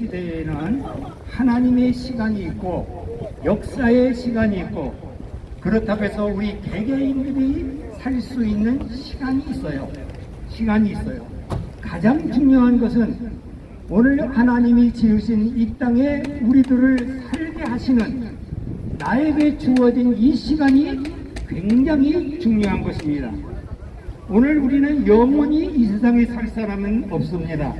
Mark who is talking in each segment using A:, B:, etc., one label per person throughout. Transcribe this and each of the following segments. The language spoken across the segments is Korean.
A: 시대에는 하나님의 시간이 있고 역사의 시간이 있고 그렇다고 해서 우리 개개인들이 살 수 있는 시간이 있어요. 가장 중요한 것은 오늘 하나님이 지으신 이 땅에 우리들을 살게 하시는 나에게 주어진 이 시간이 굉장히 중요한 것입니다. 오늘 우리는 영원히 이 세상에 살 사람은 없습니다.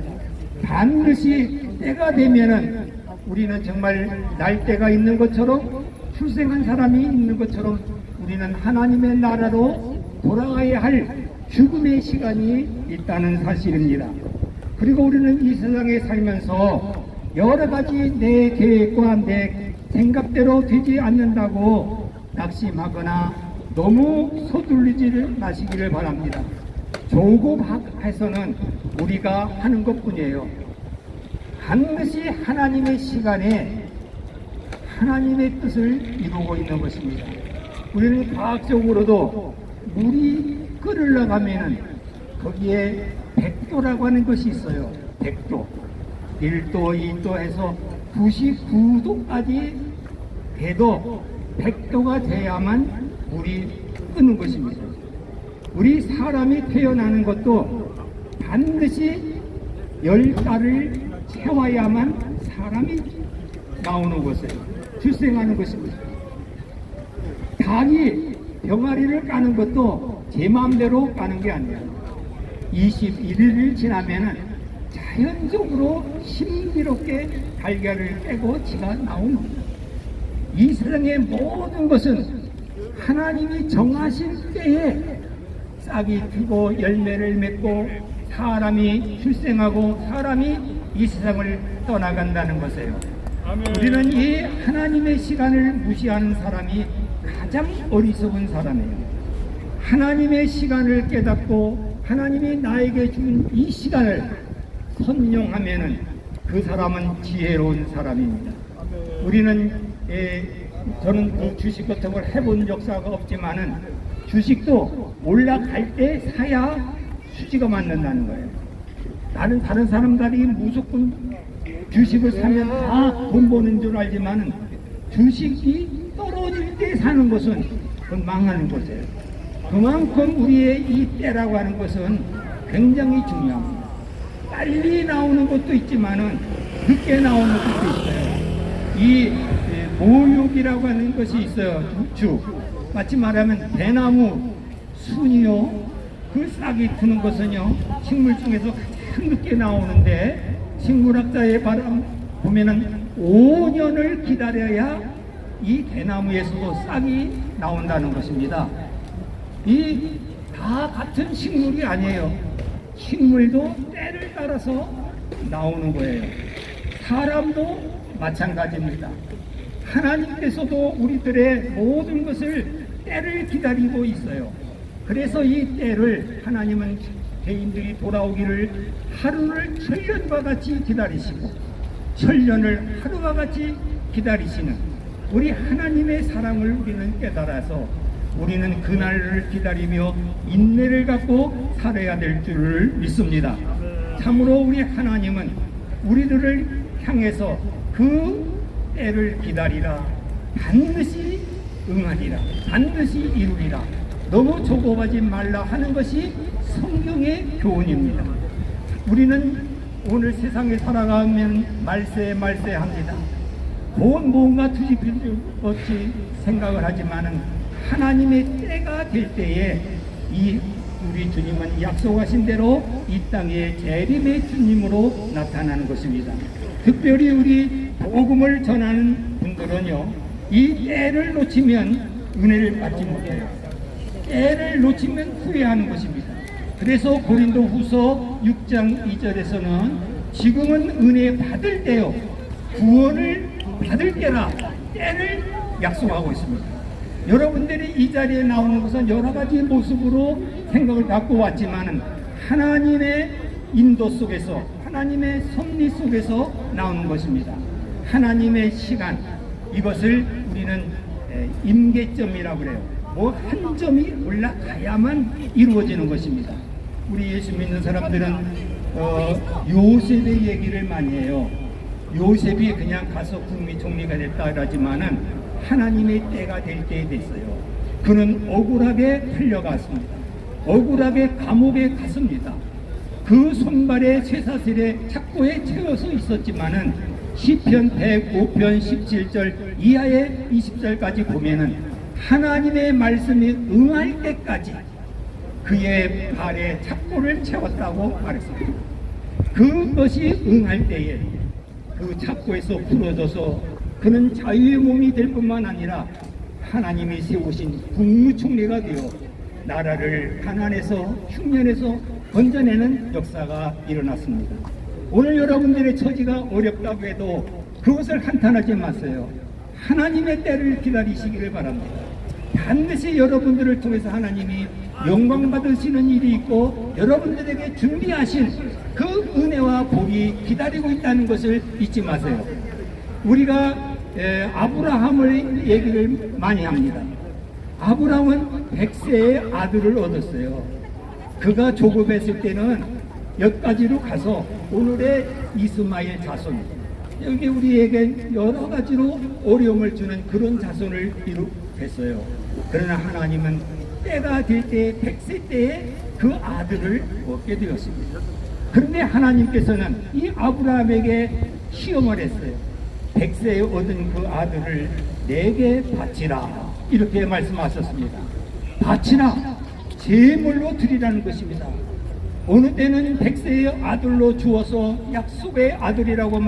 A: 반드시 때가 되면은 우리는 정말 날 때가 있는 것처럼 출생한 사람이 있는 것처럼 우리는 하나님의 나라로 돌아가야 할 죽음의 시간이 있다는 사실입니다. 그리고 우리는 이 세상에 살면서 여러 가지 내 계획과 내 생각대로 되지 않는다고 낙심하거나 너무 서둘리지 마시기를 바랍니다. 조급해서는 우리가 하는 것뿐이에요. 반드시 하나님의 시간에 하나님의 뜻을 이루고 있는 것입니다. 우리는 과학적으로도 물이 끓으려고 하면은 거기에 100도라고 하는 것이 있어요. 100도. 1도, 2도 해서 99도까지 돼도 100도가 돼야만 물이 끓는 것입니다. 우리 사람이 태어나는 것도 반드시 10달을 채워야만 사람이 나오는 것이에요. 출생하는 것입니다. 닭이 병아리를 까는 것도 제 마음대로 까는 게 아니에요. 21일을 지나면은 자연적으로 신비롭게 달걀을 깨고 지가 나오는 겁니다. 이 세상의 모든 것은 하나님이 정하신 때에 싹이 피고 열매를 맺고 사람이 출생하고 사람이 이 세상을 떠나간다는 것이에요. 우리는 이 하나님의 시간을 무시하는 사람이 가장 어리석은 사람이에요. 하나님의 시간을 깨닫고 하나님이 나에게 준 이 시간을 선용하면은 그 사람은 지혜로운 사람입니다. 우리는 저는 그 주식 같은 걸 해본 역사가 없지만은 주식도 올라갈 때 사야 수지가 맞는다는 거예요. 나는 다른 사람들이 무조건 주식을 사면 다 돈 버는 줄 알지만은 주식이 떨어질 때 사는 것은 그건 망하는 것이에요. 그만큼 우리의 이 때라고 하는 것은 굉장히 중요합니다. 빨리 나오는 것도 있지만은 늦게 나오는 것도 있어요. 이 모욕이라고 하는 것이 있어요. 마치 말하면 대나무 순이요, 그 싹이 트는 것은요 식물 중에서 가장 늦게 나오는데 식물학자의 바람 보면은 5년을 기다려야 이 대나무에서도 싹이 나온다는 것입니다. 이 다 같은 식물이 아니에요. 식물도 때를 따라서 나오는 거예요. 사람도 마찬가지입니다. 하나님께서도 우리들의 모든 것을 때를 기다리고 있어요. 그래서 이 때를 하나님은 개인들이 돌아오기를 하루를 천년과 같이 기다리시고 천년을 하루와 같이 기다리시는 우리 하나님의 사랑을 우리는 깨달아서 우리는 그날을 기다리며 인내를 갖고 살아야 될 줄을 믿습니다. 참으로 우리 하나님은 우리들을 향해서 그 때를 기다리라, 반드시 응하리라, 반드시 이루리라, 너무 조급하지 말라 하는 것이 성경의 교훈입니다. 우리는 오늘 세상에 살아가면 말세합니다. 뭔가 뒤집힐 것 없이 생각을 하지만은 하나님의 때가 될 때에 우리 주님은 약속하신 대로 이 땅에 재림의 주님으로 나타나는 것입니다. 특별히 우리 복음을 전하는 분들은요, 이 때를 놓치면 은혜를 받지 못해요. 때를 놓치면 후회하는 것입니다. 그래서 고린도 후서 6장 2절에서는 지금은 은혜 받을 때요, 구원을 받을 때라 때를 약속하고 있습니다. 여러분들이 이 자리에 나오는 것은 여러 가지 모습으로 생각을 갖고 왔지만은 하나님의 인도 속에서, 하나님의 섭리 속에서 나오는 것입니다. 하나님의 시간, 이것을 우리는 임계점이라고 그래요. 뭐 한 점이 올라가야만 이루어지는 것입니다. 우리 예수 믿는 사람들은 요셉의 얘기를 많이 해요. 요셉이 그냥 가서 국무총리가 됐다라지만은 하나님의 때가 될 때에 됐어요. 그는 억울하게 풀려갔습니다. 억울하게 감옥에 갔습니다. 그 손발에 쇠사슬에 착고에 채워서 있었지만은 시편 105편 17절 이하의 20절까지 보면은 하나님의 말씀이 응할 때까지 그의 발에 착고를 채웠다고 말했습니다. 그것이 응할 때에 그 착고에서 풀어져서 그는 자유의 몸이 될 뿐만 아니라 하나님이 세우신 국무총리가 되어 나라를 가난에서 흉년에서 건져내는 역사가 일어났습니다. 오늘 여러분들의 처지가 어렵다고 해도 그것을 한탄하지 마세요. 하나님의 때를 기다리시기를 바랍니다. 반드시 여러분들을 통해서 하나님이 영광 받으시는 일이 있고 여러분들에게 준비하신 그 은혜와 복이 기다리고 있다는 것을 잊지 마세요. 우리가 아브라함을 얘기를 많이 합니다. 아브라함은 100세의 아들을 얻었어요. 그가 조급했을 때는 여기까지로 가서 오늘의 이스마엘 자손, 여기 우리에게 여러 가지로 어려움을 주는 그런 자손을 이룩했어요. 그러나 하나님은 때가 될 때 100세 때에 그 아들을 얻게 되었습니다. 그런데 하나님께서는 이 아브라함에게 시험을 했어요. 100세에 얻은 그 아들을 내게 바치라, 이렇게 말씀하셨습니다. 바치라, 제물로 드리라는 것입니다. 어느 때는 100세의 아들로 주어서 약속의 아들이라고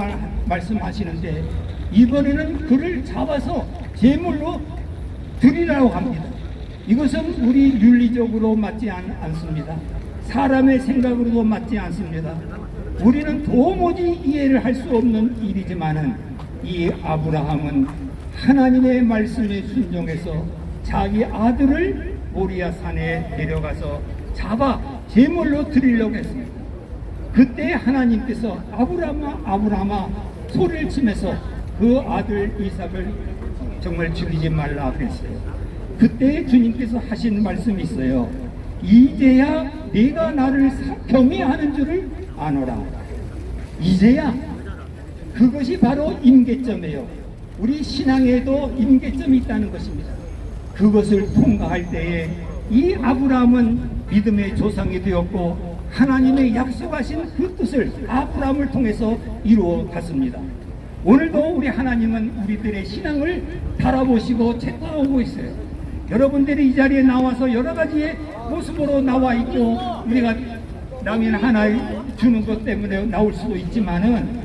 A: 말씀하시는데 이번에는 그를 잡아서 제물로 드리라고 합니다. 이것은 우리 윤리적으로 맞지 않습니다. 사람의 생각으로도 맞지 않습니다. 우리는 도무지 이해를 할 수 없는 일이지만은 이 아브라함은 하나님의 말씀에 순종해서 자기 아들을 모리아 산에 데려가서 잡아 제물로 드리려고 했습니다. 그때 하나님께서 아브라함아 소리를 치면서 그 아들 이삭을 정말 죽이지 말라 그랬어요. 그때 주님께서 하신 말씀이 있어요. 이제야 네가 나를 경외하는 줄을 아노라. 이제야, 그것이 바로 임계점이에요. 우리 신앙에도 임계점이 있다는 것입니다. 그것을 통과할 때에 이 아브라함은 믿음의 조상이 되었고 하나님의 약속하신 그 뜻을 아브라함을 통해서 이루어 갔습니다. 오늘도 우리 하나님은 우리들의 신앙을 바라보시고 체크하고 있어요. 여러분들이 이 자리에 나와서 여러 가지의 모습으로 나와 있고 우리가 라면 하나 주는 것 때문에 나올 수도 있지만은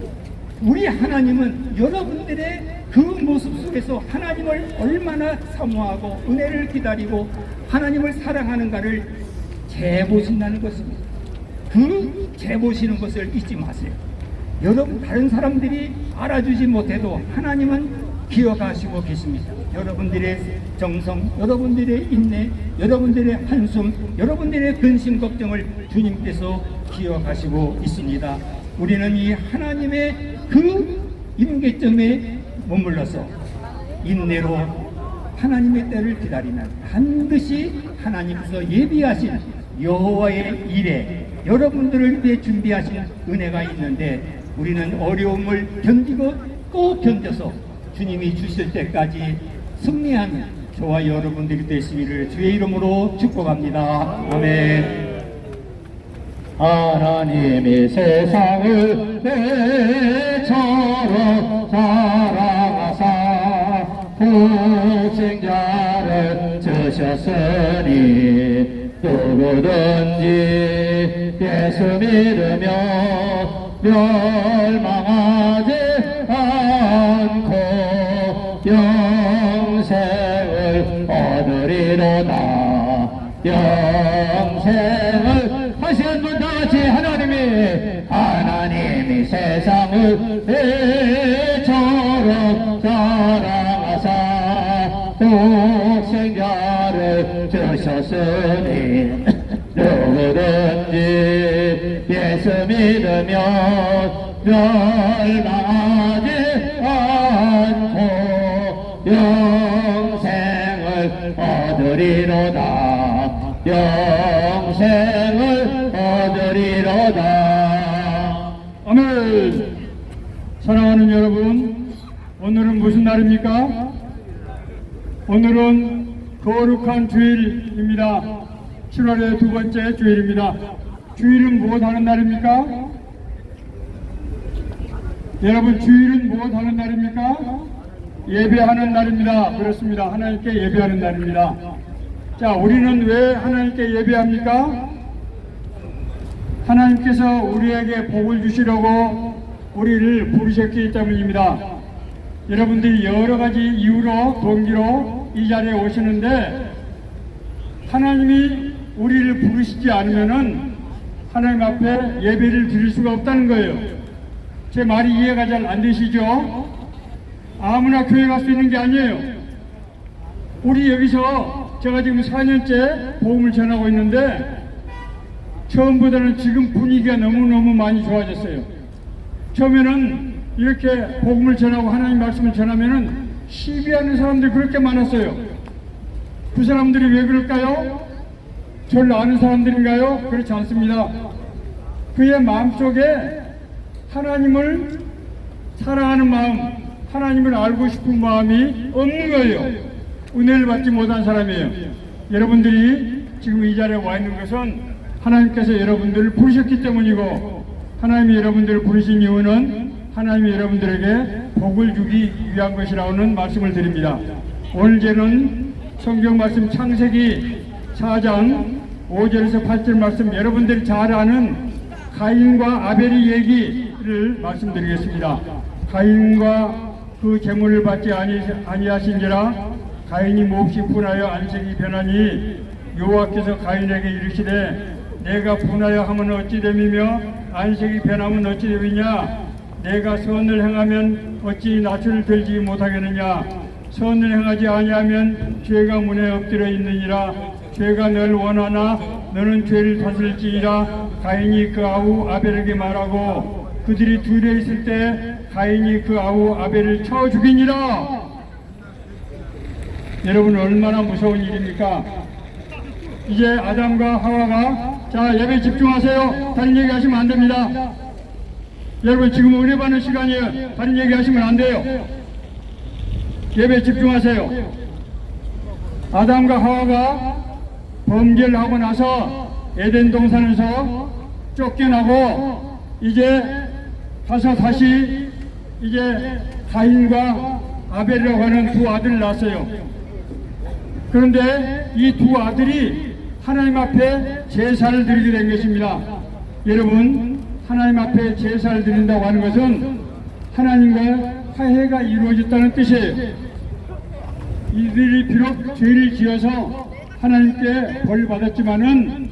A: 우리 하나님은 여러분들의 그 모습 속에서 하나님을 얼마나 사모하고 은혜를 기다리고 하나님을 사랑하는가를 재보신다는 것입니다. 그 재보시는 것을 잊지 마세요. 여러분, 다른 사람들이 알아주지 못해도 하나님은 기억하시고 계십니다. 여러분들의 정성, 여러분들의 인내, 여러분들의 한숨, 여러분들의 근심 걱정을 주님께서 기억하시고 있습니다. 우리는 이 하나님의 그 임계점에 머물러서 인내로 하나님의 때를 기다리는 반드시 하나님께서 예비하신 여호와의 일에 여러분들을 위해 준비하신 은혜가 있는데 우리는 어려움을 견디고 또 견뎌서 주님이 주실 때까지 승리하는 저와 여러분들이 되시기를 주의 이름으로 축복합니다. 아멘.
B: 하나님이 세상을 내처럼 사랑하사 독생자를 주셨으니 누구든지 예수 믿으며 멸망하지 않고 영생을 얻으리로다. 영생을 다시 한번 다같이 하나님이 세상을 배처럼 사랑하사 독생자를 주셨으니 누구든지 예수 믿으며 멸망하지 않고 영생을 얻으리로다. 영생을 얻으리로다. 아멘.
C: 사랑하는 여러분, 오늘은 무슨 날입니까? 오늘은 거룩한 주일입니다. 7월의 두 번째 주일입니다. 주일은 무엇 하는 날입니까? 여러분, 주일은 무엇 하는 날입니까? 예배하는 날입니다. 그렇습니다. 하나님께 예배하는 날입니다. 자, 우리는 왜 하나님께 예배합니까? 하나님께서 우리에게 복을 주시려고 우리를 부르셨기 때문입니다. 여러분들이 여러 가지 이유로, 동기로 이 자리에 오시는데, 하나님이 우리를 부르시지 않으면은 하나님 앞에 예배를 드릴 수가 없다는 거예요. 제 말이 이해가 잘 안 되시죠? 아무나 교회 갈 수 있는 게 아니에요. 우리 여기서 제가 지금 4년째 복음을 전하고 있는데, 처음보다는 지금 분위기가 너무너무 많이 좋아졌어요. 처음에는 이렇게 복음을 전하고 하나님 말씀을 전하면은 시비하는 사람들이 그렇게 많았어요. 그 사람들이 왜 그럴까요? 저를 아는 사람들인가요? 그렇지 않습니다. 그의 마음속에 하나님을 사랑하는 마음, 하나님을 알고 싶은 마음이 없는 거예요. 은혜를 받지 못한 사람이에요. 여러분들이 지금 이 자리에 와 있는 것은 하나님께서 여러분들을 부르셨기 때문이고, 하나님이 여러분들을 부르신 이유는 하나님이 여러분들에게 복을 주기 위한 것이라는 말씀을 드립니다. 오늘 저는 성경 말씀 창세기 4장 5절에서 8절 말씀, 여러분들이 잘 아는 가인과 아벨의 얘기를 말씀드리겠습니다. 가인과 그 재물을 받지 아니하신지라 가인이 몹시 분하여 안색이 변하니 여호와께서 가인에게 이르시되 내가 분하여 하면 어찌 됨이며 안색이 변하면 어찌 됨이냐. 내가 선을 행하면 어찌 낯을 들지 못하겠느냐. 선을 행하지 아니하면 죄가 문에 엎드려 있느니라. 죄가 널 원하나 너는 죄를 다스릴지니라. 가인이 그 아우 아벨에게 말하고 그들이 둘에 있을 때 가인이 그 아우 아벨을 쳐 죽이니라. 여러분, 얼마나 무서운 일입니까? 이제 아담과 하와가, 자, 예배 집중하세요. 다른 얘기 하시면 안 됩니다. 여러분, 지금 은혜 받는 시간이에요. 다른 얘기 하시면 안 돼요. 예배 집중하세요. 아담과 하와가 범죄를 하고 나서 에덴 동산에서 쫓겨나고 이제 가서 다시 이제 가인과 아벨이라고 하는 두 아들을 낳았어요. 그런데 이 두 아들이 하나님 앞에 제사를 드리게 된 것입니다. 여러분, 하나님 앞에 제사를 드린다고 하는 것은 하나님과 화해가 이루어졌다는 뜻이에요. 이들이 비록 죄를 지어서 하나님께 벌을 받았지만은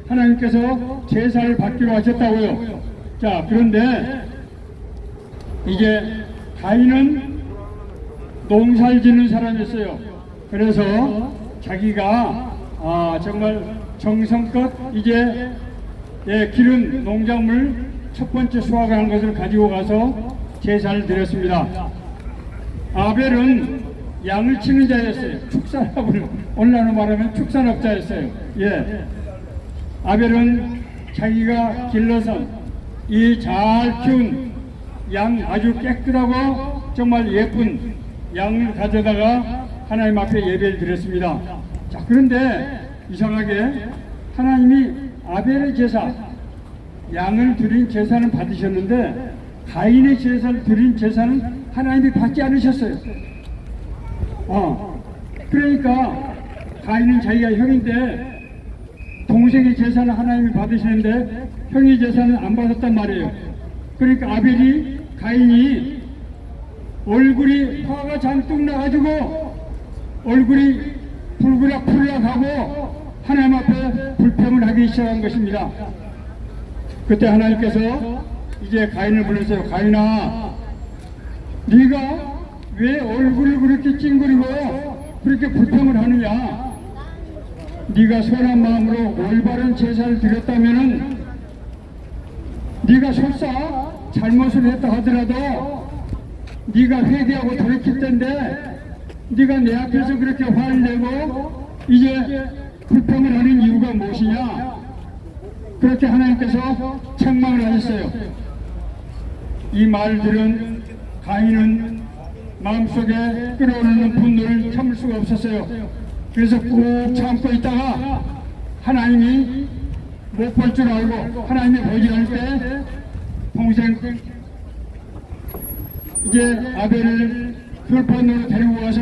C: 하나님께서 제사를 받기로 하셨다고요. 자, 그런데 이제 가인은 농사를 짓는 사람이었어요. 그래서 자기가 정말 정성껏 이제 기른 농작물 첫 번째 수확한 것을 가지고 가서 제사를 드렸습니다. 아벨은 양을 치는 자였어요. 축산업을, 오늘날로 말하면 축산업자였어요. 예. 아벨은 자기가 길러서 이 잘 키운 양, 아주 깨끗하고 정말 예쁜 양을 가져다가 하나님 앞에 예배를 드렸습니다. 자, 그런데 이상하게 하나님이 아벨의 제사, 양을 드린 제사는 받으셨는데 가인의 제사를 드린 제사는 하나님이 받지 않으셨어요. 그러니까 가인은 자기가 형인데 동생의 제사는 하나님이 받으시는데 형의 제사는 안 받았단 말이에요. 그러니까 아벨이, 가인이 얼굴이 화가 잔뜩 나가지고 얼굴이 불그락불락하고 하나님 앞에 불평을 하기 시작한 것입니다. 그때 하나님께서 이제 가인을 불렀어요. 가인아, 네가 왜 얼굴을 그렇게 찡그리고 그렇게 불평을 하느냐. 네가 선한 마음으로 올바른 제사를 드렸다면은 네가 설사 잘못을 했다 하더라도 네가 회개하고 돌이킬 텐데 네가 내 앞에서 그렇게 화를 내고 이제 불평을 하는 이유가 무엇이냐. 그렇게 하나님께서 책망을 하셨어요. 이 말들은 가인은 마음속에 끓어오르는 분노를 참을 수가 없었어요. 그래서 꾹 참고 있다가 하나님이 못 볼 줄 알고 하나님이 보지 않을 때 동생 이제 아벨을 풀판으로 데리고 가서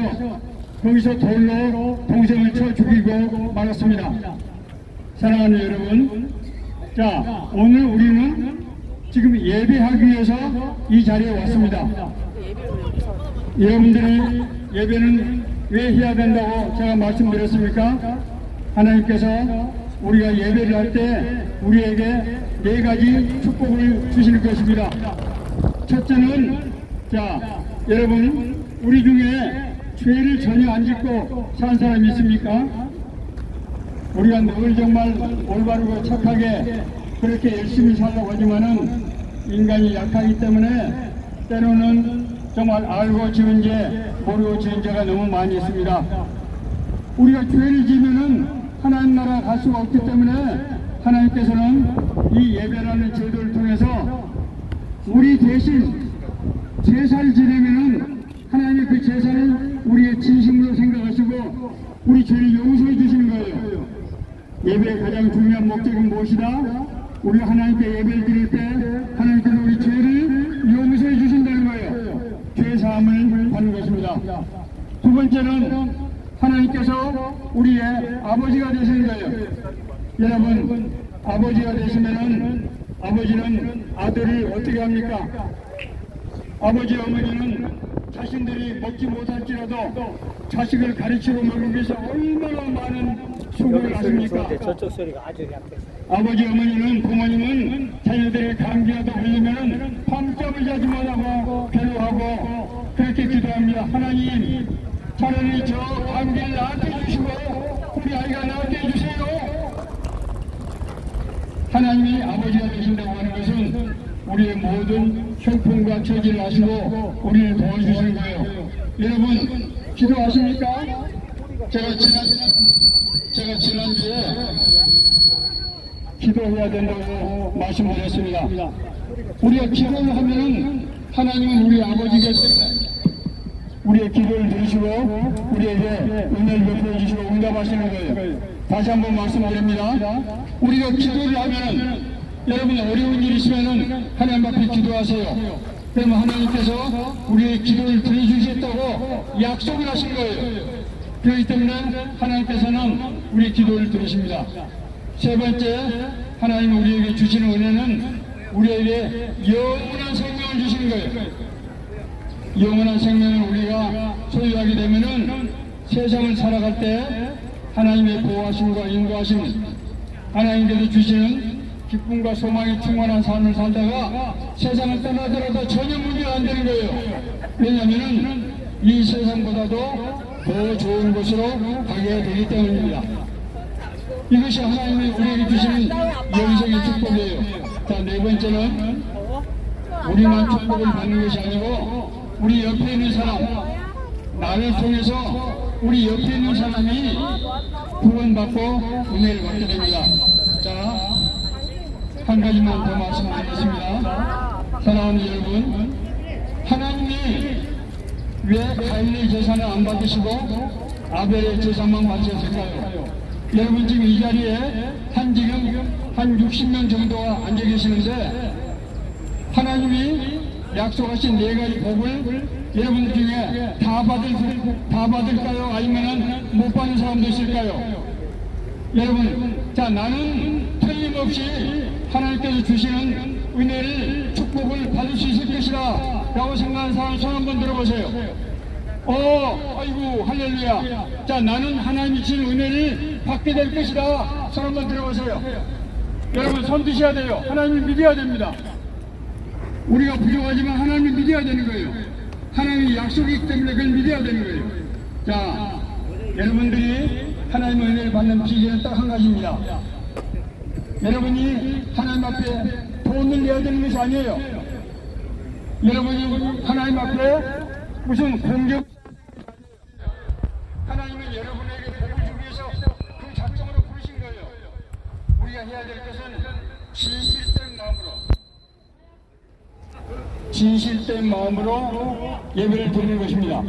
C: 거기서 돌로 동생을 쳐 죽이고 말았습니다. 사랑하는 여러분, 자 오늘 우리는 지금 예배하기 위해서 이 자리에 왔습니다. 여러분들이 예배는 왜 해야 된다고 제가 말씀드렸습니까? 하나님께서 우리가 예배를 할 때 우리에게 4가지 축복을 주시는 것입니다. 첫째는 자 여러분 우리 중에 죄를 전혀 안 짓고 산 사람이 있습니까? 우리가 늘 정말 올바르고 착하게 그렇게 열심히 살려고 하지만은 인간이 약하기 때문에 때로는 정말 알고 지은 죄 모르고 지은 죄가 너무 많이 있습니다. 우리가 죄를 지면은 하나님 나라 갈 수가 없기 때문에 하나님께서는 이 예배라는 제도를 통해서 우리 대신 제사를 지내면은 하나님이 그 제사를 우리의 진심으로 생각하시고 우리 죄를 용서해 주시는 거예요. 예배의 가장 중요한 목적은 무엇이다? 우리가 하나님께 예배를 드릴 때 하나님께서 우리 죄를 용서해 주신다는 거예요. 죄 사함을 받는 것입니다. 두 번째는 하나님께서 우리의 아버지가 되시는 거예요. 여러분 아버지가 되시면은 아버지는 아들을 어떻게 합니까? 아버지 어머니는 자신들이 먹지 못할지라도 자식을 가르치고 먹기 위해서 얼마나 많은 수고를 하십니까?
D: 저쪽 소리가 아주 약해서.
C: 아버지 어머니는 부모님은 자녀들의 감기라도 걸리면 밤잠을 자지 못하고 괴로워하고 그렇게 기도합니다. 하나님 차라리 저 감기를 나한테 주시고 우리 아이가 나한테 해주세요. 하나님이 아버지가 되신다고 하는 것은 우리의 모든 형편과 처지를 아시고 우리를 도와주시는 거예요. 여러분 기도하십니까? 제가 지난주에 기도해야 된다고 말씀드렸습니다. 우리가 기도를 하면은 하나님은 우리 아버지가 때문에 우리의 기도를 들으시고 우리에게 은혜를 베풀어 주시고 응답하시는 거예요. 다시 한번 말씀드립니다. 우리가 기도를 하면은 여러분 어려운 일 있으면은 하나님 앞에 기도하세요. 그러면 하나님께서 우리의 기도를 들어주시겠다고 약속을 하신 거예요. 그렇기 때문에 하나님께서는 우리의 기도를 들으십니다. 세 번째, 하나님 우리에게 주시는 은혜는 우리에게 영원한 생명을 주시는 거예요. 영원한 생명을 우리가 소유하게 되면은 세상을 살아갈 때 하나님의 보호하심과 인도하심, 하나님께서 주시는 기쁨과 소망이 충만한 삶을 살다가 세상을 떠나더라도 전혀 문제가 안 되는 거예요. 왜냐하면 이 세상보다도 더 좋은 곳으로 가게 되기 때문입니다. 이것이 하나님이 우리에게 주시는 영생의 축복이에요. 자, 네 번째는 우리만 축복을 받는 것이 아니고 우리 옆에 있는 사람, 나를 통해서 우리 옆에 있는 사람이 구원받고 은혜를 받게 됩니다. 자, 한 가지만 더 말씀드리겠습니다. 사랑하는 여러분, 하나님이 왜 가인의 제사는 안 받으시고 아벨의 제사만 받으셨을까요? 여러분 지금 이 자리에 지금 한 60명 정도가 앉아 계시는데 하나님이 약속하신 4가지 복을 여러분 중에 다 받을까요? 아니면 못 받는 사람도 있을까요? 여러분, 자, 나는 틀림없이 하나님께서 주시는 은혜를, 축복을 받을 수 있을 것이다 라고 생각하는 사람 손 한번 들어보세요. 아이고 할렐루야. 자, 나는 하나님이 주신 은혜를 받게 될 것이다. 손 한번 들어보세요. 여러분 손 드셔야 돼요. 하나님을 믿어야 됩니다. 우리가 부족하지만 하나님을 믿어야 되는 거예요. 하나님이 약속이 있기 때문에 그걸 믿어야 되는 거예요. 자, 여러분들이 하나님의 은혜를 받는 비결은 딱 한 가지입니다. 여러분이 하나님 앞에 돈을 내야 되는 것이 아니에요. 여러분이 하나님 앞에 무슨 공격, 하나님은 여러분에게 복을 주기 위해서 그 작정으로 부르신 거예요. 우리가 해야 될 것은 진실된 마음으로 진실된 마음으로 예배를 드리는 것입니다.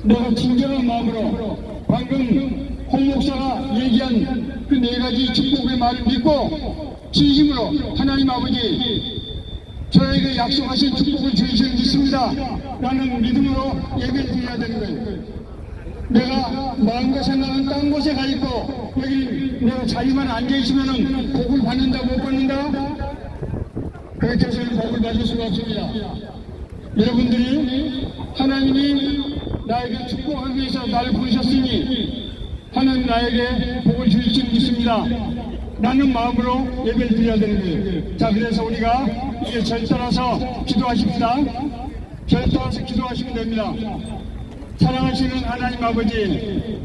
C: 내가 진정한 마음으로 방금 홍 목사가 얘기한 그 네 가지 축복의 말을 믿고 진심으로 하나님 아버지 저에게 약속하신 축복을 주시는 믿습니다 라는 믿음으로 예배를 드려야 되는 거예요. 내가 마음과 생각은 딴 곳에 가 있고 여기 내가 자리만 앉아 있으면 복을 받는다 못 받는다? 그렇게 해서는 복을 받을 수가 없습니다. 여러분들이 하나님이 나에게 축복하기 위해서 나를 부르셨으니 하나님 나에게 복을 주실 줄 믿습니다. 라는 마음으로 예배를 드려야 되는 거예요. 자, 그래서 우리가 이제 절 따라서 기도하십니다. 절 따라서 기도하시면 됩니다. 사랑하시는 하나님 아버지,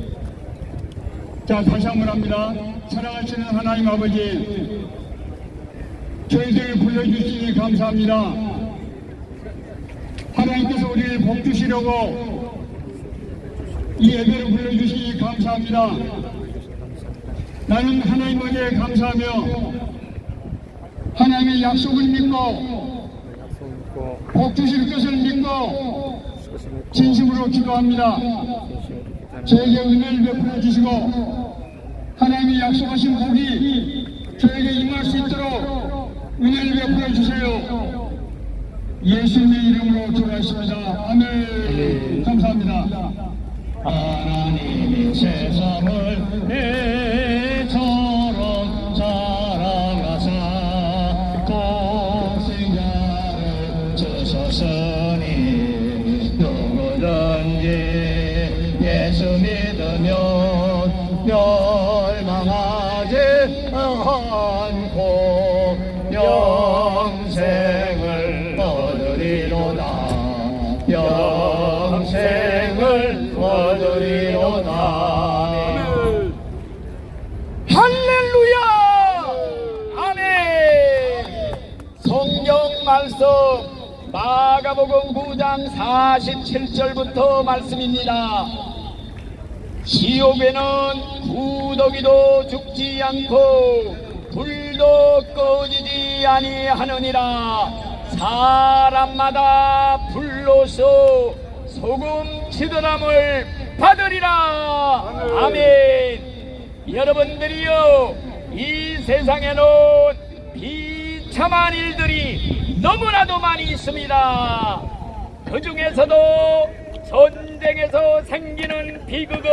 C: 자 다시 한번 합니다. 사랑하시는 하나님 아버지, 저희들을 불러주시니 감사합니다. 하나님께서 우리를 복 주시려고 이 예배를 불러주시니 감사합니다. 나는 하나님에게 감사하며 하나님의 약속을 믿고 복 주실 것을 믿고 진심으로 기도합니다. 저에게 은혜를 베풀어 주시고 하나님이 약속하신 복이 저에게 임할 수 있도록 은혜를 베풀어 주세요. 예수님의 이름으로 기도하십니다. 아멘. 감사합니다.
B: 하나님이 세상을 내처럼 사랑하사 독생자를 주셨으니 누구든지 예수 믿으면 멸망하지 않고 영생을 얻으리로다. 영생을 얻으리로다.
D: 할렐루야! 아멘! 성경 말씀 마가복음 9장 47절부터 말씀입니다. 지옥에는 구더기도 죽지 않고 불도 꺼지지 아니하느니라. 사람마다 불로서 소금 치드람을 받으리라. 아멘. 여러분들이요, 이 생에는 비참한 일들이 너무나도 많이 있습니다. 그 중에서도 전쟁에서 생기는 비극은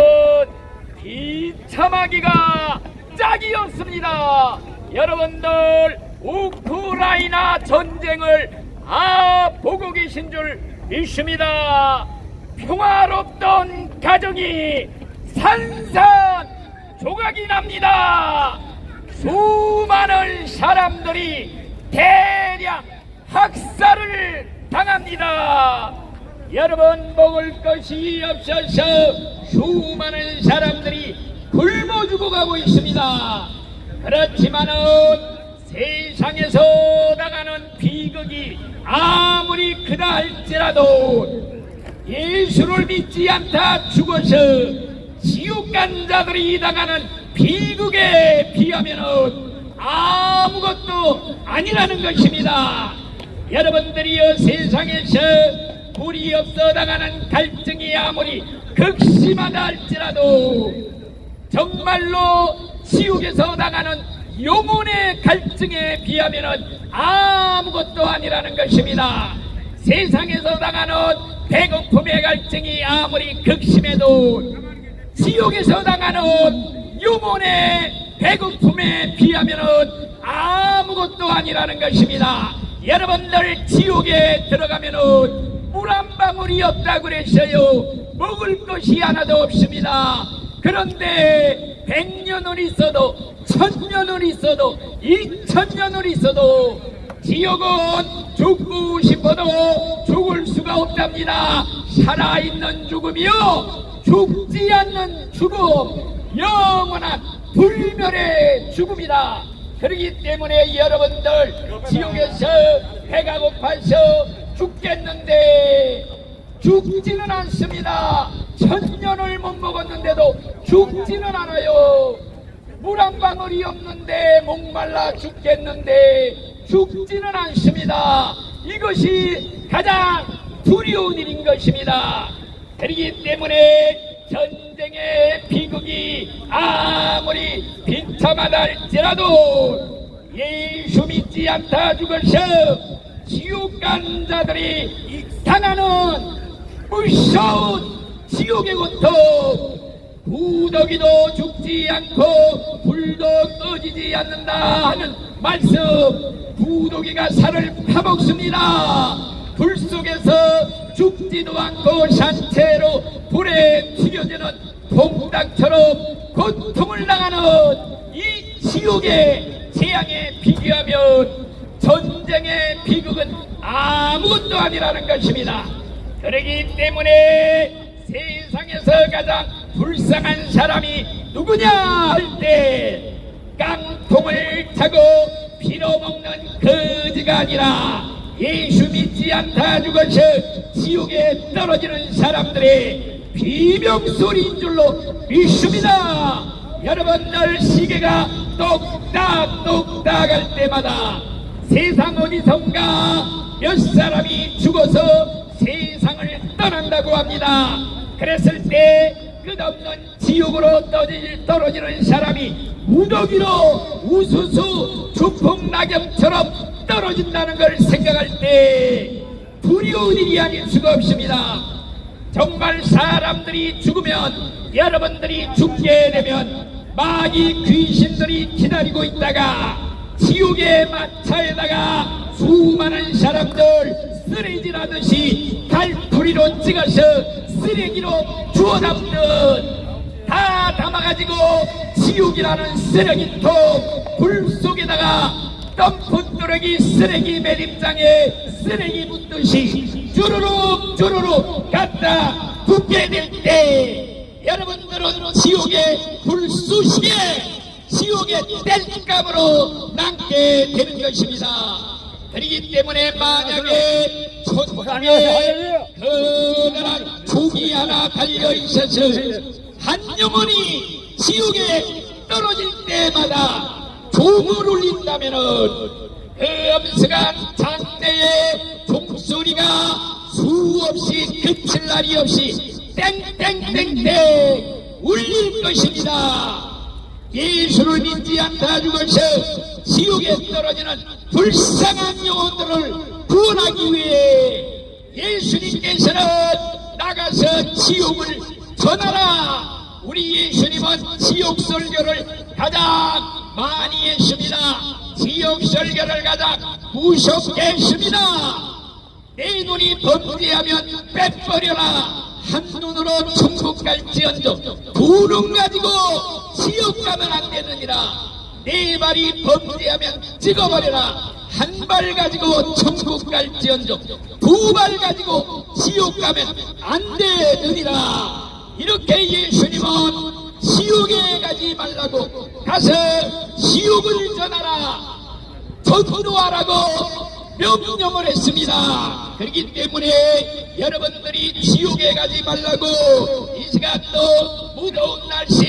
D: 비참하기가 짝이 없습니다. 여러분들 우크라이나 전쟁을 보고 계신 줄 믿습니다. 평화롭던 가정이 산산조각이 납니다. 수많은 사람들이 대량 학살을 당합니다. 여러분, 먹을 것이 없어서 수많은 사람들이 굶어 죽어가고 있습니다. 그렇지만은 세상에서 나가는 비극이 아무리 크다 할지라도 예수를 믿지 않다 죽어서 지옥 간 자들이 당하는 비극에 비하면 아무것도 아니라는 것입니다. 여러분들이여, 세상에서 불이 없어 나가는 갈증이 아무리 극심하다 할지라도 정말로 지옥에서 나가는 영혼의 갈증에 비하면 아무것도 아니라는 것입니다. 세상에서 나가는 배고픔의 갈증이 아무리 극심해도 지옥에서 나가는 영혼의 배고픔에 비하면 아무것도 아니라는 것입니다. 여러분들, 지옥에 들어가면 물 한 방울이 없다고 그랬어요. 먹을 것이 하나도 없습니다. 그런데 100년을 있어도 1000년을 있어도 2000년을 있어도 지옥은 죽고 싶어도 죽을 수가 없답니다. 살아있는 죽음이요, 죽지 않는 죽음, 영원한 불멸의 죽음이다. 그렇기 때문에 여러분들, 지옥에서 배가 고파서 죽겠는데 죽지는 않습니다. 1000년을 못 먹었는데도 죽지는 않아요. 물 한 방울이 없는데 목말라 죽겠는데 죽지는 않습니다. 이것이 가장 두려운 일인 것입니다. 그렇기 때문에 전쟁의 비극이 아무리 비참하다 할지라도 예수 믿지 않다 죽어서 지옥 간 자들이 당하는 무서운 지옥의 고통, 구더기도 죽지 않고 불도 꺼지지 않는다 하는 말씀, 구더기가 살을 파먹습니다. 불 속에서 죽지도 않고 산채로 불에 튀겨지는 동닭처럼 고통을 당하는 이 지옥의 재앙에 비교하면 전쟁의 비극은 아무것도 아니라는 것입니다. 그러기 때문에 세상에서 가장 불쌍한 사람이 누구냐 할 때 깡통을 차고 빌어먹는 거지가 아니라 예수 믿지 않다 죽어서 지옥에 떨어지는 사람들의 비명소리인 줄로 믿습니다. 여러분들 시계가 똑딱똑딱 할 때마다 세상 어디선가 몇 사람이 죽어서 세상을 떠난다고 합니다. 그랬을 때 끝없는 지옥으로 떨어지는 사람이 무더기로 우수수 주풍낙엽처럼 떨어진다는 걸 생각할 때 두려운 일이 아닐 수가 없습니다. 정말 사람들이 죽으면, 여러분들이 죽게 되면 마귀 귀신들이 기다리고 있다가 지옥의 마차에다가 수많은 사람들 쓰레기라듯이 갈풀이로 찍어서 쓰레기로 주워 담듯 다 담아가지고 지옥이라는 쓰레기통 불 속에다가 덤프뚜레기 쓰레기 매립장에 쓰레기 묻듯이 주르륵 주르륵 갖다 붓게 될 때 여러분들은 지옥의 불수시에 지옥의 땔감으로 남게 되는 것입니다. 그렇기 때문에 만약에 천국에 커다란 종이 하나 달려 있어서 한 영혼이 지옥에 떨어질 때마다 종을 울린다면은 그 엄성한 장대의 종소리가 수없이 그칠 날이 없이 땡땡땡땡 울릴 것입니다. 예수를 믿지 않다 죽어서 지옥에 떨어지는 불쌍한 영혼들을 구원하기 위해 예수님께서는 나가서 지옥을 전하라. 우리 예수님은 지옥 설교를 가장 많이 했습니다. 지옥 설교를 가장 무섭게 했습니다. 내 눈이 범죄하면 빼버려라. 한 눈으로 천국 갈지언정 두 눈 가지고 지옥 가면 안 되느니라. 네 발이 범죄하면 찍어버려라. 한 발 가지고 천국 갈지언정 두 발 가지고 지옥 가면 안 되느니라. 이렇게 예수님은 지옥에 가지 말라고 가서 지옥을 전하라, 전도하라고 명령을 했습니다. 그렇기 때문에 여러분들이 지옥에 가지 말라고 이 시간도 무더운 날씨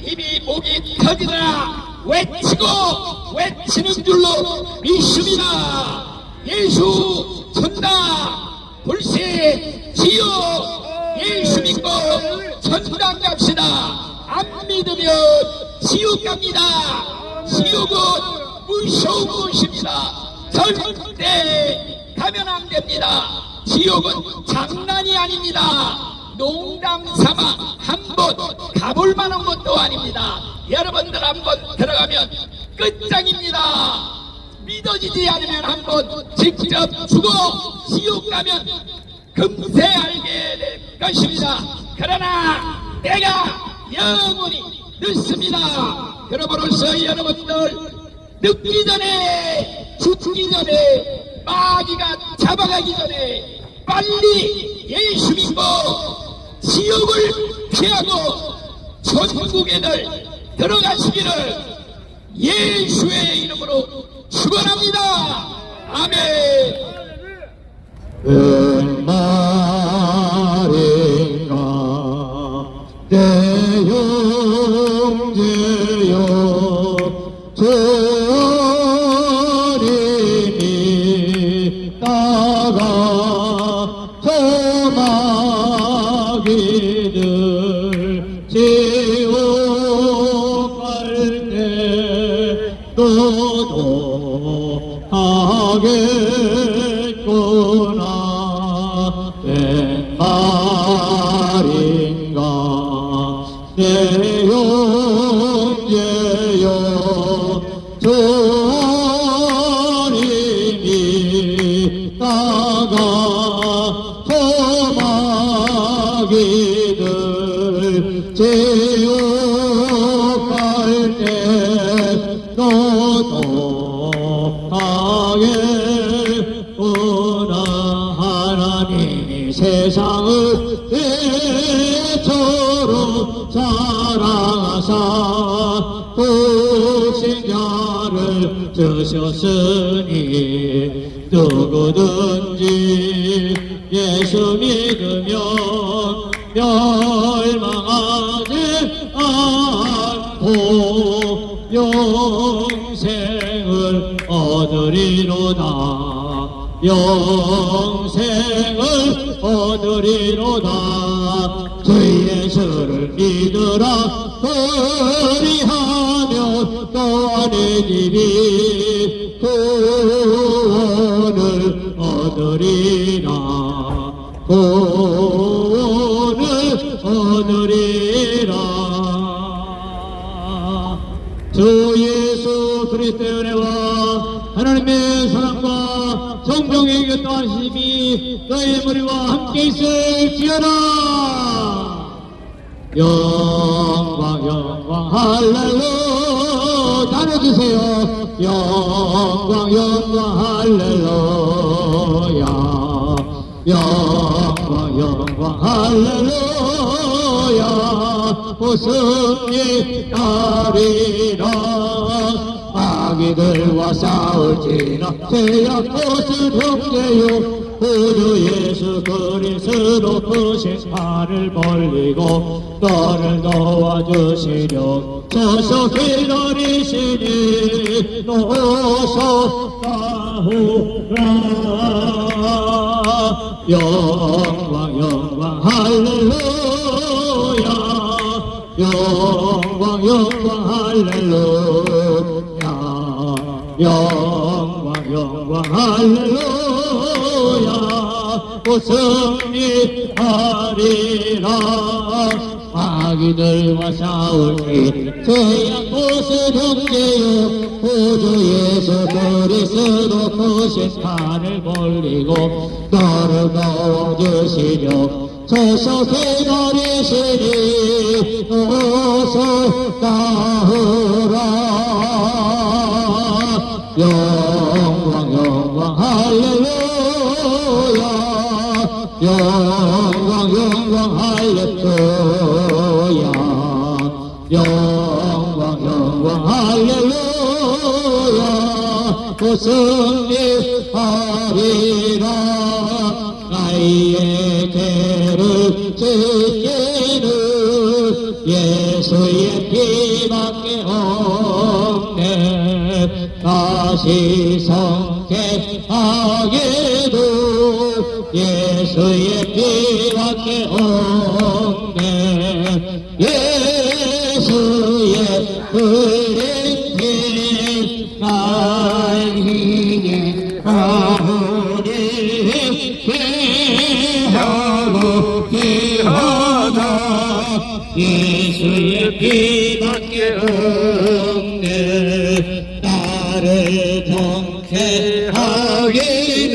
D: 이미 목이 터지더라 외치는 줄로 믿습니다. 예수 전다 불새 지옥 예수 믿고 천당 갑시다. 안 믿으면 지옥 갑니다. 지옥은 무서운 곳입니다. 절대 가면 안 됩니다. 지옥은 장난이 아닙니다. 농담 삼아 한번 가볼 만한 것도 아닙니다. 여러분들 한번 들어가면 끝장입니다. 믿어지지 않으면 한번 직접 죽어 지옥 가면 금세 알게 될 것입니다. 그러나 때가 영원히 늦습니다. 그러므로서 여러분들 늦기 전에, 죽기 전에, 마귀가 잡아가기 전에 빨리 예수 믿고 지옥을 피하고 천국에들 들어가시기를 예수의 이름으로 축원합니다. 아멘.
B: 웬 말인가 내 형제여 저 어린이 마귀들 지옥 갈 때 너도 하겠구나. 내 말인가 내 형제여, 주님이 나가 토마귀들 지옥 갈 때 너도 가겠구나. 하나님이 세상을 대처럼 사랑하사 독생자를 주셨으니 누구든지 예수 믿으면 멸망하지 않고 영생을 얻으리로다. 영생을 얻으리로다. 주 예수를 믿으라. 그리하면 너와 내 집이 구원을 얻으리라. 구원을 얻으리라. 주 예수 그리스도의 은혜와 하나님의 사랑과 성령의 교통하심이 너의 머리와 함께 있을지어다. 영광 영광 할렐루야. 잘해주세요. 영광 영광 할렐루야. 영광 영광 할렐루야. 웃음이 나리라. 마귀들과 싸울지라. 죄악 것을 형제요. 구주 예수 그리스도 그 심판을 멀리고 너를 도와주시려 서서 기다리시니 너서 나오라. 영광 영광 할렐루야. 영광 영광 할렐루야. 영광 영광 할렐루야. 웃음이 하리라. 마귀들과 싸울지 죄악 곳을 형제여. 구주 예수 그리스도 그 심판을 멀리고 너를 도와주시려 서서 기다리시니 어서 나오라. 영광 영광 할렐루야. 영광 영광 할렐루야. 영광 영광 할렐루야. 웃음이 하리라. 나의 죄를 지키는 예수의 피밖에 없네. 다시 성쾌하게도 예수의 피밖에 없네. 예수의 흘린 피 나에게 가오니 귀하고 귀하다. 예수의 피밖에 없네. 나를 정케하기는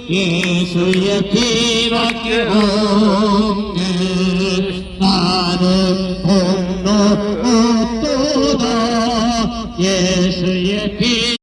B: 예수의 피밖에 없네. 나는 공로 없도다. 예수의 피